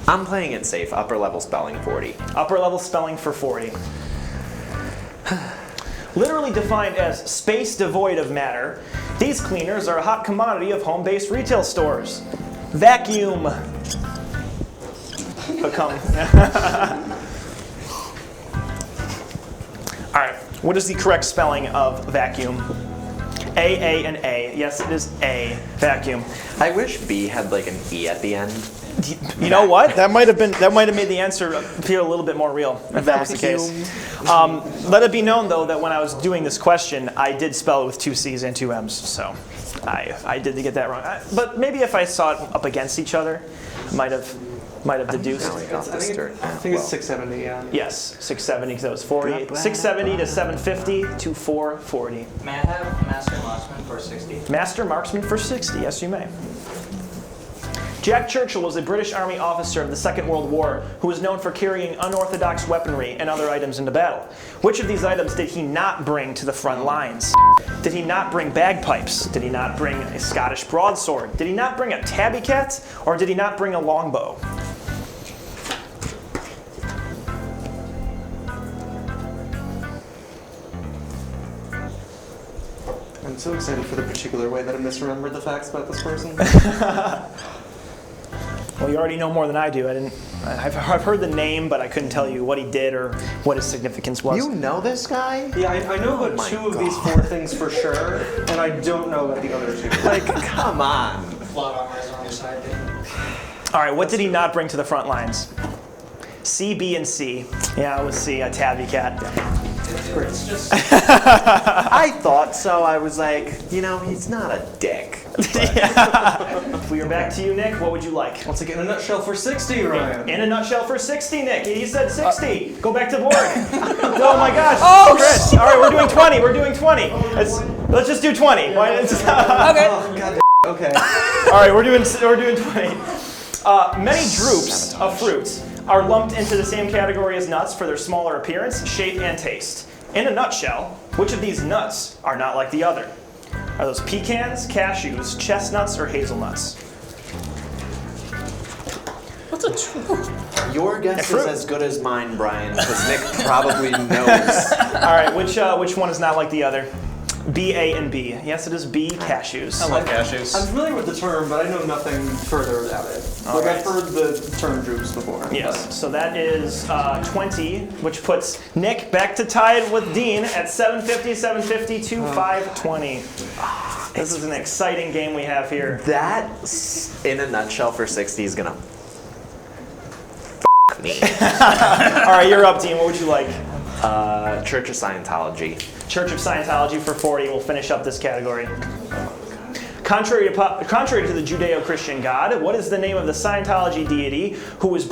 I'm playing it safe. Upper level spelling 40. Upper level spelling for 40. Literally defined as space devoid of matter, these cleaners are a hot commodity of home-based retail stores. Vacuum. Become. All right, what is the correct spelling of vacuum? A, and A. Yes, it is A, vacuum. I wish B had like an E at the end. You know what? That might have made the answer feel a little bit more real if that was the case. Let it be known though that when I was doing this question, I did spell it with 2 C's and 2 M's, so I did get that wrong. But maybe if I saw it up against each other, might have deduced. I think it's 670, yeah. Yes, 670 because that was 40. 670 to 750 to 440. May I have Master Marksman for 60? Master Marksman for 60, yes you may. Jack Churchill was a British Army officer of the Second World War who was known for carrying unorthodox weaponry and other items into battle. Which of these items did he not bring to the front lines? Did he not bring bagpipes? Did he not bring a Scottish broadsword? Did he not bring a tabby cat? Or did he not bring a longbow? I'm so excited for the particular way that I misremembered the facts about this person. Well, you already know more than I do. I've heard the name, but I couldn't tell you what he did or what his significance was. You know this guy? Yeah, I know about 2 of these 4 things for sure, and I don't know about the other 2. Like, come on. Flat armors on your side. All right, what did he not bring to the front lines? C, B, and C. Yeah, it was C, a tabby cat. It's just. I thought so. I was like, he's not a dick. If we are back to you, Nick, what would you like? Once again, in a nutshell for 60, Ryan. In a nutshell for 60, Nick. He said 60. Go back to the board. Oh my gosh. Oh, Chris. All right, we're doing 20. We're doing 20. Let's just do 20. Why? Okay. Oh, God. Okay. All right, we're doing 20. Many drupes of fruits are lumped into the same category as nuts for their smaller appearance, shape, and taste. In a nutshell, which of these nuts are not like the other? Are those pecans, cashews, chestnuts, or hazelnuts? What's a drupe? Your guess is as good as mine, Brian, because Nick probably knows. All right, which one is not like the other? B, A, and B. Yes, it is B, cashews. I love cashews. I'm familiar with the term, but I know nothing further about it. I've heard the term drupes before. Yes, so that is 20, which puts Nick back to tied with Dean at 750, 750, 520. This is an exciting game we have here. That, in a nutshell for 60, is gonna me. All right, you're up, Dean. What would you like? Church of Scientology. Church of Scientology for 40. We'll finish up this category. Contrary to the Judeo-Christian God, what is the name of the Scientology deity who was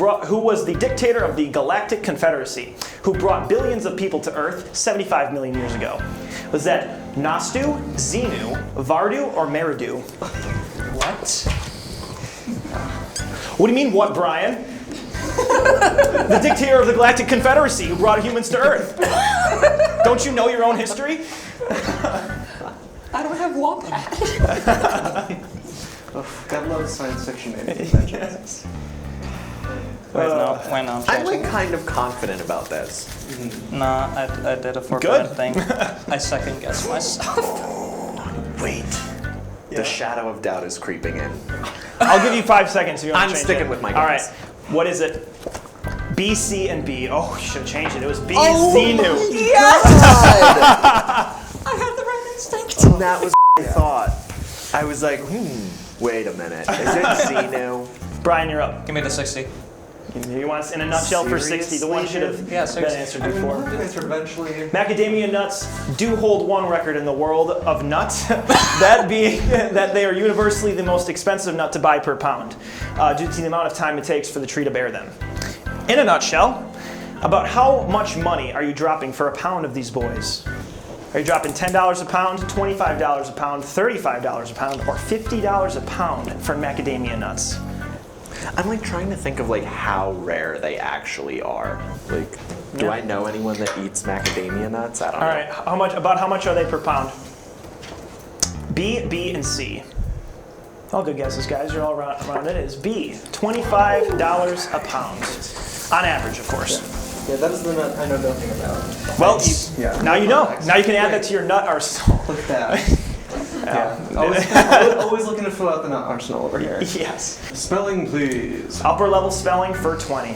the dictator of the Galactic Confederacy, who brought billions of people to Earth 75 million years ago? Was that Nastu, Xenu, Vardu, or Meridu? What? What do you mean, what, Brian? The dictator of the Galactic Confederacy who brought humans to Earth. Don't you know your own history? I don't have Wombat. God loves science fiction, maybe. Yes. Wait, no. I'm like kind of confident about this. No, I did a forbidden thing. I second guess myself. Wait. The shadow of doubt is creeping in. I'll give you 5 seconds if you want to I'm change sticking it. with my All right. guess. What is it? B, C, and B. Oh, you should have changed it. It was B, Oh Xenu. Yes! I had the right instinct. That was what I thought. I was like, wait a minute. Is it Xenu? Brian, you're up. Give me the 60. You want us in a nutshell for 60. The one should have been answered before. Answered eventually. Macadamia nuts do hold one record in the world of nuts, that being that they are universally the most expensive nut to buy per pound, due to the amount of time it takes for the tree to bear them. In a nutshell, about how much money are you dropping for a pound of these boys? Are you dropping $10 a pound, $25 a pound, $35 a pound, or $50 a pound for macadamia nuts? I'm like trying to think of like how rare they actually are. Like, do I know anyone that eats macadamia nuts? I don't know. All right, how much are they per pound? B, B, and C. All good guesses, guys. You're all around. It is B, $25 a pound, on average, of course. Yeah, that is the nut I know nothing about. Well, now you know. Now you can add that to your nut arsenal. Look at that. Always looking to fill out the nut arsenal over here. Yes. Spelling, please. Upper level spelling for 20.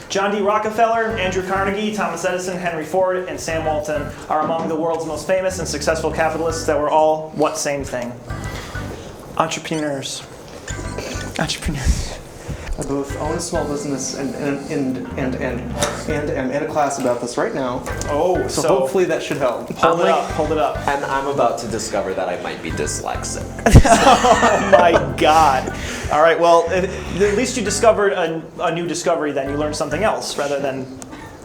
John D. Rockefeller, Andrew Carnegie, Thomas Edison, Henry Ford, and Sam Walton are among the world's most famous and successful capitalists that were all what same thing? Entrepreneurs. Entrepreneurs. I both own a small business and am in a class about this right now. Oh, so hopefully that should help. Hold it up. And I'm about to discover that I might be dyslexic. Oh my God. All right, well, at least you discovered a new discovery then. You learned something else rather than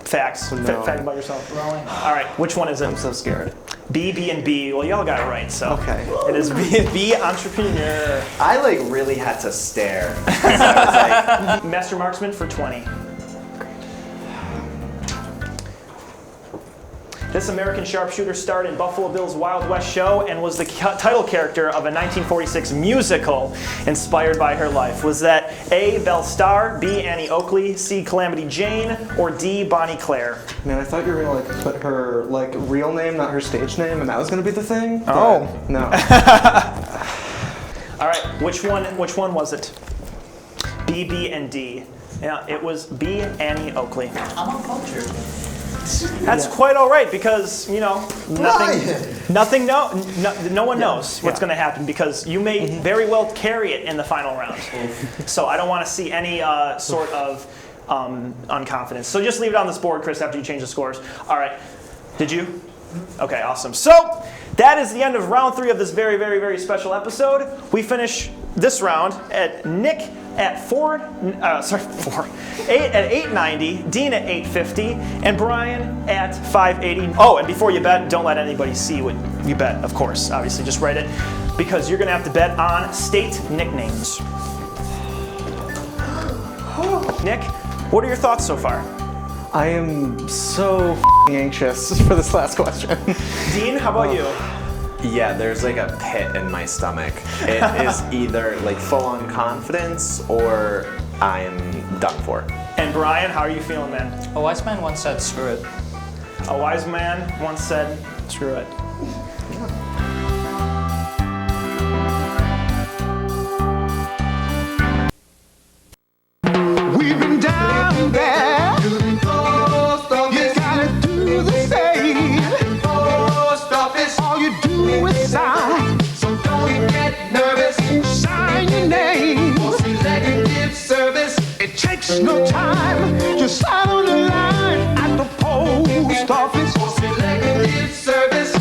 facts. Fact about yourself. All right, which one is it? I'm so scared. B, B, and B. Well, y'all got it right, so. Okay. It is B, entrepreneur. I like really had to stare. I was like, Master Marksman for 20. This American sharpshooter starred in Buffalo Bill's Wild West show and was the title character of a 1946 musical inspired by her life. Was that A, Belle Starr, B, Annie Oakley, C, Calamity Jane, or D, Bonnie Claire? Man, I thought you were gonna like put her like real name, not her stage name, and that was gonna be the thing. Oh. No. All right, which one was it? B, B, and D. Yeah, it was B, Annie Oakley. I'm uncultured. That's quite all right because, you know, no one knows what's going to happen because you may very well carry it in the final round. So I don't want to see any sort of unconfidence. So just leave it on this board, Chris, after you change the scores. All right. Did you? Okay, awesome. So that is the end of round 3 of this very, very, very special episode. We finish this round at Nick at 8 at 890, Dean at 850, and Brian at 580. Oh, and before you bet, don't let anybody see what you bet, of course. Obviously, just write it because you're going to have to bet on state nicknames. Nick, what are your thoughts so far? I am so anxious for this last question. Dean, how about you? Yeah, there's like a pit in my stomach. It is either like full-on confidence or I'm done for. And Brian, how are you feeling, man? A wise man once said, screw it. A wise man once said, screw it. We've been down there. You gotta do the same. Post office. All you do is sign. So don't get nervous. Sign your name. For selective service. It takes no time. Just sign on the line at the post office. For selective service.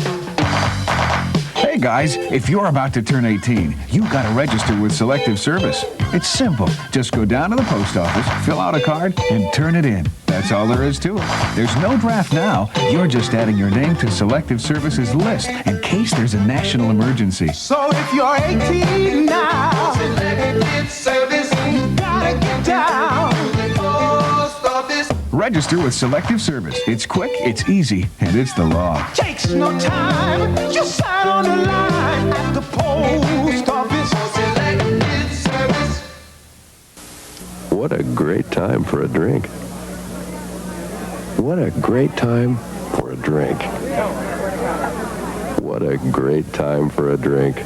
Hey guys, if you're about to turn 18, you've got to register with Selective Service. It's simple. Just go down to the post office, fill out a card, and turn it in. That's all there is to it. There's no draft now. You're just adding your name to Selective Service's list in case there's a national emergency. So if you're 18 now, selective service, you gotta get down to the post office. Register with Selective Service. It's quick, it's easy, and it's the law. Takes no time, just sign on the line at the post office. Selective service. What a great time for a drink. What a great time for a drink. What a great time for a drink.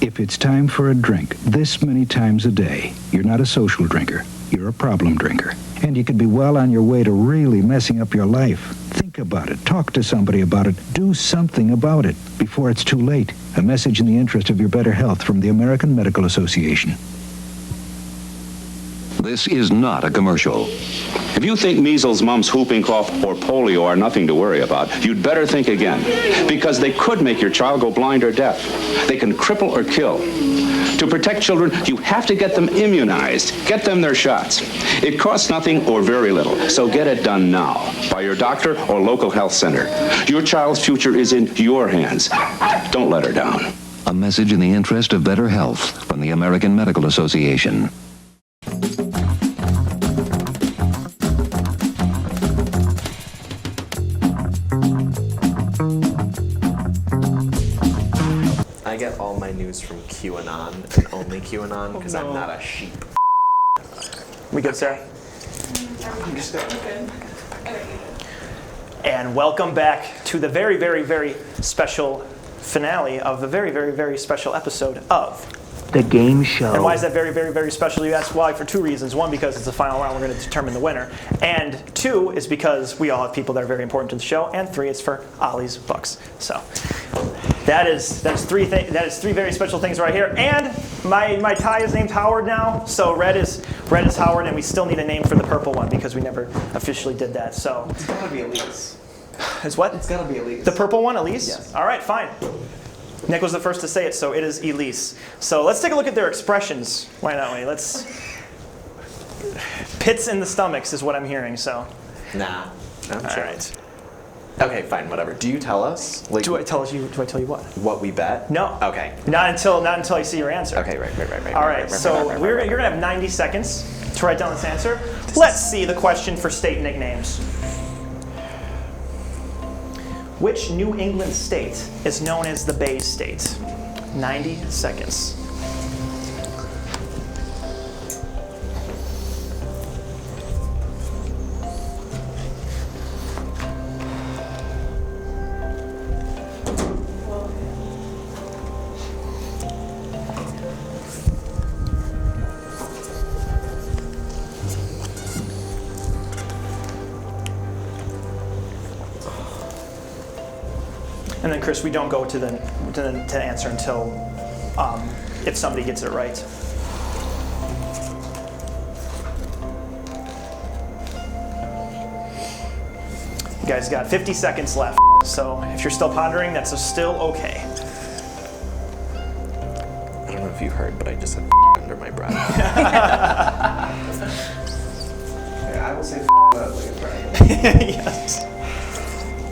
If it's time for a drink this many times a day, you're not a social drinker. You're a problem drinker. And you could be well on your way to really messing up your life. Think about it. Talk to somebody about it. Do something about it before it's too late. A message in the interest of your better health from the American Medical Association. This is not a commercial. If you think measles, mumps, whooping cough, or polio are nothing to worry about, you'd better think again, because they could make your child go blind or deaf. They can cripple or kill. To protect children, you have to get them immunized. Get them their shots. It costs nothing or very little, so get it done now by your doctor or local health center. Your child's future is in your hands. Don't let her down. A message in the interest of better health from the American Medical Association. I get all my news from QAnon and only QAnon because I'm not a sheep. We good, Sarah? I'm just good. And welcome back to the very, very, very special finale of the very, very, very special episode of The Game Show. And why is that very, very, very special? You ask why for 2 reasons. 1, because it's the final round, we're going to determine the winner. And 2 is because we all have people that are very important to the show. And 3, it's for Ollie's Bucks. So that is 3 very special things right here. And my tie is named Howard now. So red is Howard, and we still need a name for the purple one because we never officially did that. So It's gotta be Elise. It's what? It's gotta be Elise. The purple one, Elise? Yes. All right, fine. Nick was the first to say it, so it is Elise. So let's take a look at their expressions. Why don't we? Pits in the stomachs is what I'm hearing, so. Nah. I'm All sure. right. Okay, fine, whatever. Do you tell us? Like, Do I tell you what? what we bet? No. Okay. Not until I see your answer. Okay, right. All right, so you're going to have 90 seconds to write down this answer. Let's see the question for state nicknames. Which New England state is known as the Bay State? 90 seconds. And then Chris, we don't go to answer until if somebody gets it right. You guys got 50 seconds left, so if you're still pondering, that's still okay. I don't know if you heard, but I just said under my breath. Yeah, I will say that like a dragon. Yes.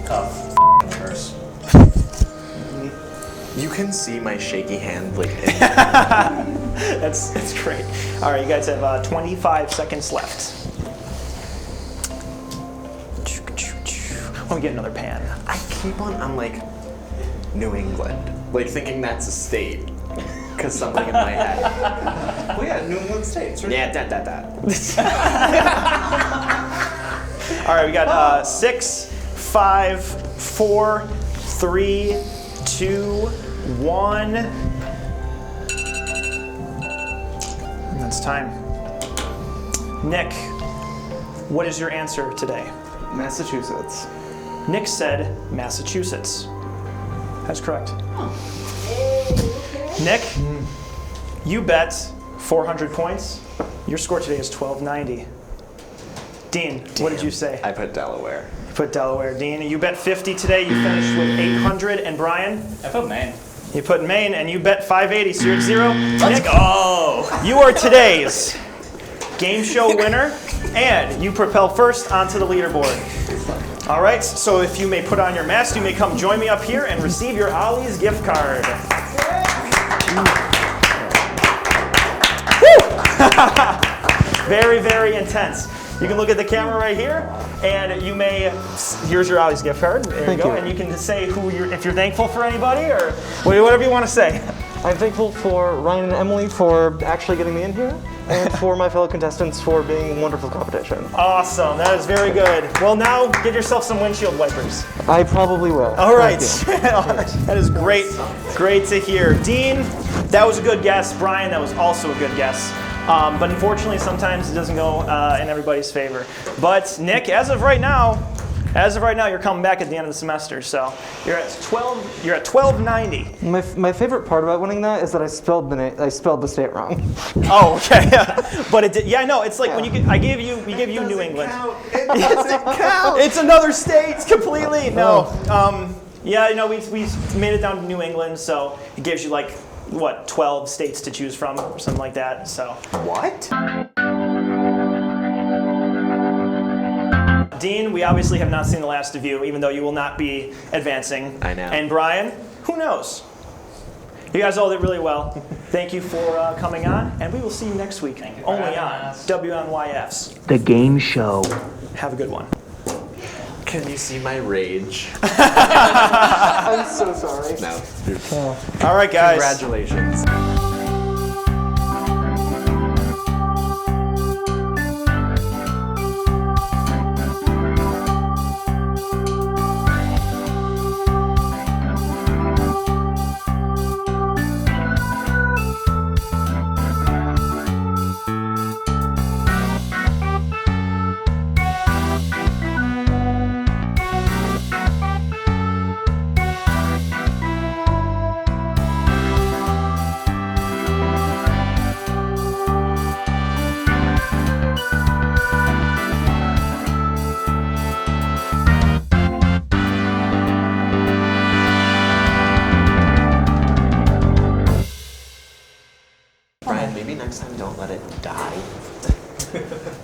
Tough curse. You can see my shaky hand like. That's great. All right, you guys have 25 seconds left. Let me get another pan. I keep on like New England, like thinking that's a state, because something in my head. Well, yeah, New England states. Right? Yeah, that. All right, we got 6, 5, 4, 3, 2, 1. And that's time. Nick, what is your answer today? Massachusetts. Nick said Massachusetts. That's correct. Nick, you bet 400 points. Your score today is 1290. Dean, what did you say? I put Delaware. You put Delaware. Dean, you bet 50 today. You finished with 800. And Brian? I put Maine. You put Maine, and you bet 580, so you're at 0. Let's Nick, go! you are today's game show winner, and you propel first onto the leaderboard. All right, so if you may put on your mask, you may come join me up here and receive your Ollie's gift card. Very, very intense. You can look at the camera right here, and you may, here's your Ollie's gift card. There you go. And you can say if you're thankful for anybody, or whatever you want to say. I'm thankful for Ryan and Emily for actually getting me in here, and for my fellow contestants for being wonderful competition. Awesome, that is very good. Well, now get yourself some windshield wipers. I probably will. All right, that is great. Great to hear. Dean, that was a good guess. Brian, that was also a good guess. But unfortunately, sometimes it doesn't go in everybody's favor. But Nick, as of right now, you're coming back at the end of the semester, so you're at 12. You're at 1290. My favorite part about winning that is that I spelled the state wrong. Oh, okay. But it did. Yeah, no. It's like when we give you New England. It doesn't count. It's another state completely. No. Yeah, you know, we made it down to New England, so it gives you like 12 states to choose from, or something like that. So. What? Dean, we obviously have not seen the last of you, even though you will not be advancing. I know. And Brian, who knows? You guys all did really well. Thank you for coming on, and we will see you next week. Only on WNYFs. The game show. Have a good one. Can you see my rage? I'm so sorry. No. All right, guys. Congratulations.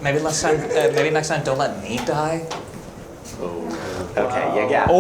Maybe next time don't let me die. Okay, you got it.